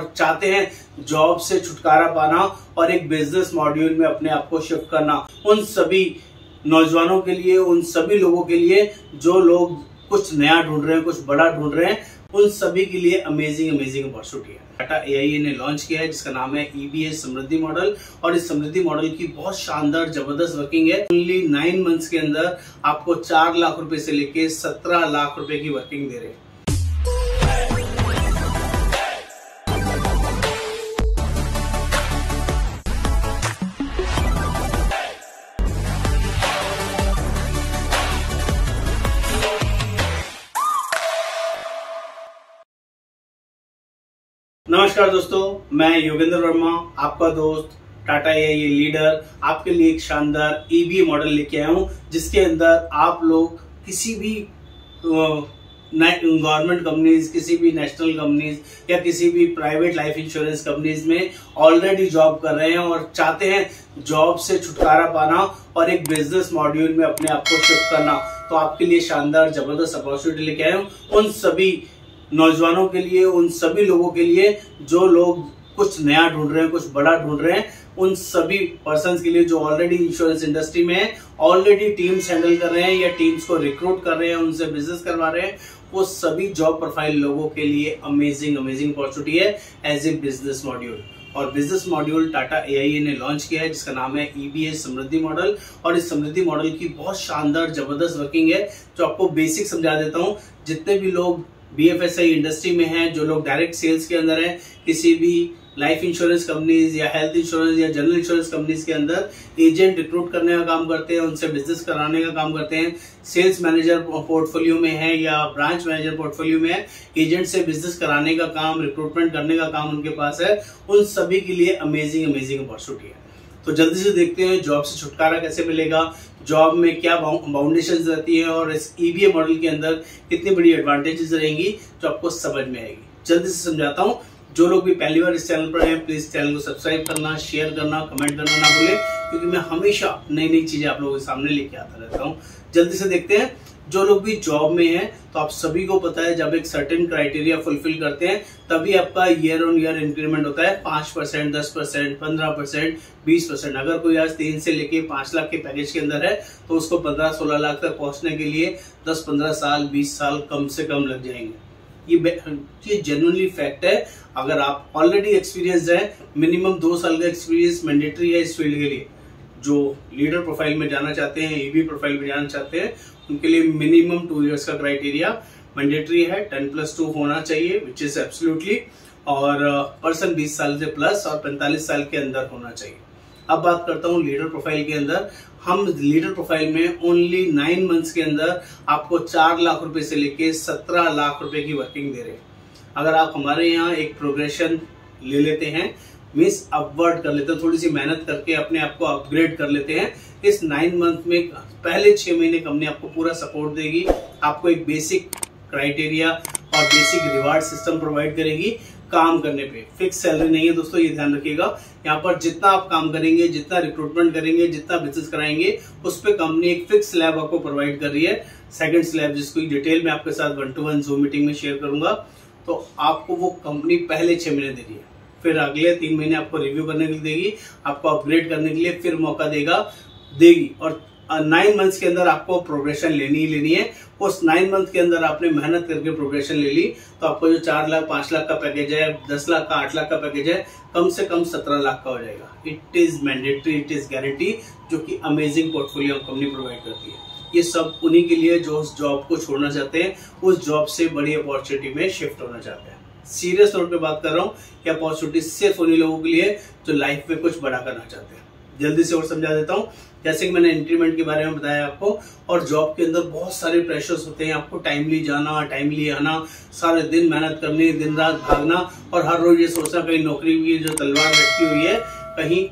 और चाहते हैं जॉब से छुटकारा पाना और एक बिजनेस मॉड्यूल में अपने आप को शिफ्ट करना, उन सभी नौजवानों के लिए, उन सभी लोगों के लिए जो लोग कुछ नया ढूंढ रहे हैं, कुछ बड़ा ढूंढ रहे हैं, उन सभी के लिए अमेजिंग अपॉर्चुनिटी है। टाटा एआईए ने लॉन्च किया है जिसका नाम है ईबीएस समृद्धि मॉडल, और इस समृद्धि मॉडल की बहुत शानदार जबरदस्त वर्किंग है। ओनली 9 मंथ्स के अंदर आपको 4 लाख रुपए से लेके 17 लाख रुपए की वर्किंग दे रहे हैं। नमस्कार दोस्तों, मैं योगेंद्र वर्मा, आपका दोस्त, टाटा एआईए लीडर, आपके लिए एक शानदार ईबीए मॉडल लेके आया हूं जिसके अंदर आप लोग किसी भी गवर्नमेंट कंपनीज, किसी भी नेशनल कंपनीज या किसी भी प्राइवेट लाइफ इंश्योरेंस कंपनीज में ऑलरेडी जॉब कर रहे हैं और चाहते हैं जॉब से छुटकारा पाना और एक बिजनेस मॉड्यूल में अपने आप को शिफ्ट करना, तो आपके लिए शानदार जबरदस्त अपॉर्चुनिटी लेके आया हूं। उन सभी नौजवानों के लिए, उन सभी लोगों के लिए जो लोग कुछ नया ढूंढ रहे हैं, कुछ बड़ा ढूंढ रहे हैं, उन सभी पर्संस के लिए जो ऑलरेडी इंश्योरेंस इंडस्ट्री में है, ऑलरेडी टीम्स हैंडल कर रहे हैं या टीम्स को रिक्रूट कर रहे हैं, उनसे बिजनेस करवा रहे हैं, वो सभी जॉब प्रोफाइल लोगों के लिए अमेजिंग अपॉर्चुनिटी है एज ए बिजनेस मॉड्यूल। और बिजनेस मॉड्यूल टाटा एआईए ने लॉन्च किया है जिसका नाम है ईबीएस समृद्धि मॉडल, और इस समृद्धि मॉडल की बहुत शानदार जबरदस्त वर्किंग है जो आपको बेसिक समझा देता हूँ। जितने भी लोग बीएफएसआई इंडस्ट्री में हैं, जो लोग डायरेक्ट सेल्स के अंदर हैं, किसी भी लाइफ इंश्योरेंस कंपनीज या हेल्थ इंश्योरेंस या जनरल इंश्योरेंस कंपनीज के अंदर एजेंट रिक्रूट करने का काम करते हैं, उनसे बिजनेस कराने का काम करते हैं, सेल्स मैनेजर पोर्टफोलियो में है या ब्रांच मैनेजर पोर्टफोलियो में है, एजेंट से बिजनेस कराने का काम, रिक्रूटमेंट करने का काम उनके पास है, उन सभी के लिए अमेजिंग अपॉर्चुनिटी है। तो जल्दी से देखते हैं जॉब से छुटकारा कैसे मिलेगा, जॉब में क्या बाउंडेशंस रहती है और इस ईबीए मॉडल के अंदर कितनी बड़ी एडवांटेजेस रहेंगी जो आपको समझ में आएगी। जल्दी से समझाता हूं। जो लोग भी पहली बार इस चैनल पर हैं, प्लीज चैनल को सब्सक्राइब करना, शेयर करना, कमेंट करना ना भूलें, क्योंकि मैं हमेशा नई नई चीजें आप लोगों के सामने लेके आता रहता हूँ। जल्दी से देखते हैं। जो लोग भी जॉब में हैं, तो आप सभी को पता है जब एक सर्टेन क्राइटेरिया फुलफिल करते हैं तभी आपका ईयर ऑन ईयर इंक्रीमेंट होता है 5%, 10%, 15%, 20%। अगर कोई आज 3 से लेके 5 लाख के पैकेज के अंदर है तो उसको 15-16 लाख तक पहुंचने के लिए 10-15 साल, 20 साल कम से कम लग जाएंगे। ये जेन्युइनली फैक्ट है। अगर आप ऑलरेडी एक्सपीरियंस है, मिनिमम 2 साल का एक्सपीरियंस मैंडेटरी है इस फील्ड के लिए। जो लीडर प्रोफाइल में जाना चाहते हैं, ईबी प्रोफाइल में जाना चाहते हैं, उनके लिए मिनिमम 2 इयर्स का क्राइटेरिया मैंडेटरी है। 10+2 होना चाहिए विच इज एब्सोल्युटली, और पर्सन 20 साल से प्लस और 45 साल के अंदर होना चाहिए। अब बात करता हूँ लीडर प्रोफाइल के अंदर। हम लीडर प्रोफाइल में ओनली 9 मंथ्स के अंदर आपको 4 लाख रुपए से लेके 17 लाख रुपए की वर्किंग दे रहे हैं। अगर आप हमारे यहाँ एक प्रोग्रेशन ले लेते हैं, मीन्स अपवर्ड कर लेते हैं, थोड़ी सी मेहनत करके अपने आप को अपग्रेड कर लेते हैं, इस 9 मंथ में पहले 6 महीने कंपनी आपको पूरा सपोर्ट देगी, आपको एक बेसिक क्राइटेरिया और बेसिक रिवार्ड सिस्टम प्रोवाइड करेगी। काम करने पे फिक्स सैलरी नहीं है दोस्तों, ये ध्यान रखिएगा। यहाँ पर जितना आप काम करेंगे, जितना रिक्रूटमेंट करेंगे, जितना बिजनेस कराएंगे, उस पर कंपनी एक फिक्स स्लैब आपको प्रोवाइड कर रही है। सेकंड स्लैब जिसको डिटेल में आपके साथ 1-to-1 जूम मीटिंग में शेयर करूंगा, तो आपको वो कंपनी पहले 6 महीने दे रही है, फिर अगले 3 महीने आपको रिव्यू करने के लिए देगी, आपको अपग्रेड करने के लिए फिर मौका देगी। और 9 मंथ्स के अंदर आपको प्रोग्रेशन लेनी ही लेनी है। उस 9 मंथ के अंदर आपने मेहनत करके प्रोग्रेशन ले ली तो आपको जो 4 लाख, 5 लाख का पैकेज है, 10 लाख का, 8 लाख का पैकेज है, कम से कम 17 लाख का हो जाएगा। It is mandatory, it is guarantee, जो कि अमेजिंग पोर्टफोलियो कंपनी प्रोवाइड करती है। ये सब उन्हीं के लिए जो उस जॉब को छोड़ना चाहते हैं, उस जॉब से बड़ी अपॉर्चुनिटी में शिफ्ट होना चाहते हैं। सीरियस तौर पे बात कर रहा हूँ कि अपॉर्चुनिटी सिर्फ उन्हीं लोगों के लिए जो लाइफ में कुछ बड़ा करना चाहते हैं। जल्दी से और समझा देता हूँ। जैसे कि मैंने इंक्रीमेंट के बारे में बताया आपको, और जॉब के अंदर बहुत सारे प्रेशर्स होते हैं। आपको टाइमली जाना, टाइमली आना, सारे दिन मेहनत करनी, दिन रात भागना, और हर रोज ये सोचना कहीं नौकरी की जो तलवार लटकी हुई है कहीं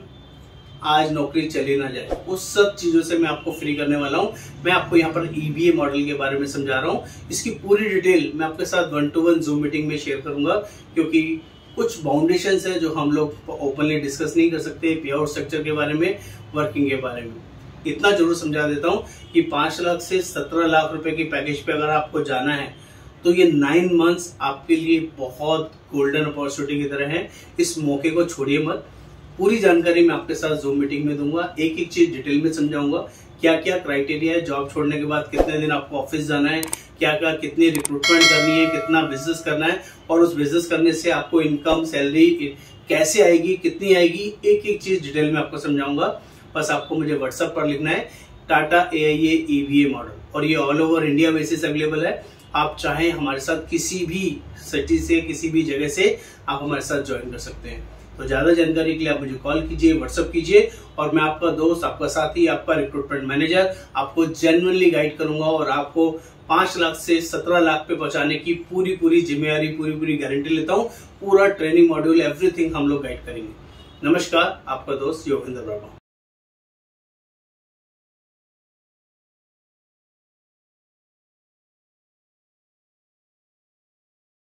आज नौकरी चली ना जाए। उस सब चीजों से मैं आपको फ्री करने वाला हूँ। मैं आपको यहाँ पर ईबीए मॉडल के बारे में समझा रहा हूँ। इसकी पूरी डिटेल मैं आपके साथ 1-to-1 जूम मीटिंग में शेयर करूंगा, क्योंकि कुछ बाउंडेशंस है जो हम लोग ओपनली डिस्कस नहीं कर सकते। पे आउट स्ट्रक्चर के बारे में, वर्किंग के बारे में इतना जरूर समझा देता हूँ कि 5 लाख से 17 लाख रुपए की पैकेज पे अगर आपको जाना है तो ये 9 मंथ्स आपके लिए बहुत गोल्डन अपॉर्चुनिटी की तरह है। इस मौके को छोड़िए मत। पूरी जानकारी मैं आपके साथ जूम मीटिंग में दूंगा, एक एक चीज डिटेल में समझाऊंगा। क्या क्या क्राइटेरिया है, जॉब छोड़ने के बाद कितने दिन आपको ऑफिस जाना है, क्या क्या कितनी रिक्रूटमेंट करनी है, कितना बिजनेस करना है, और उस बिजनेस करने से आपको इनकम सैलरी कैसे आएगी, कितनी आएगी, एक एक चीज डिटेल में आपको समझाऊंगा। बस आपको मुझे व्हाट्सएप पर लिखना है टाटा AIA EVA मॉडल, और ये all over India basis available है। आप चाहें हमारे साथ किसी भी सिटी से, किसी भी जगह से आप हमारे साथ ज्वाइन कर सकते हैं। तो ज्यादा जानकारी के लिए आप मुझे कॉल कीजिए, व्हाट्सएप कीजिए, और मैं आपका दोस्त, आपका साथी, आपका रिक्रूटमेंट मैनेजर आपको जेन्युइनली गाइड करूंगा और आपको 5 लाख से 17 लाख पे पहुंचाने की पूरी जिम्मेदारी, पूरी गारंटी लेता हूं। पूरा ट्रेनिंग मॉड्यूल एवरीथिंग हम लोग गाइड करेंगे। नमस्कार, आपका दोस्त योगेंद्र वर्मा।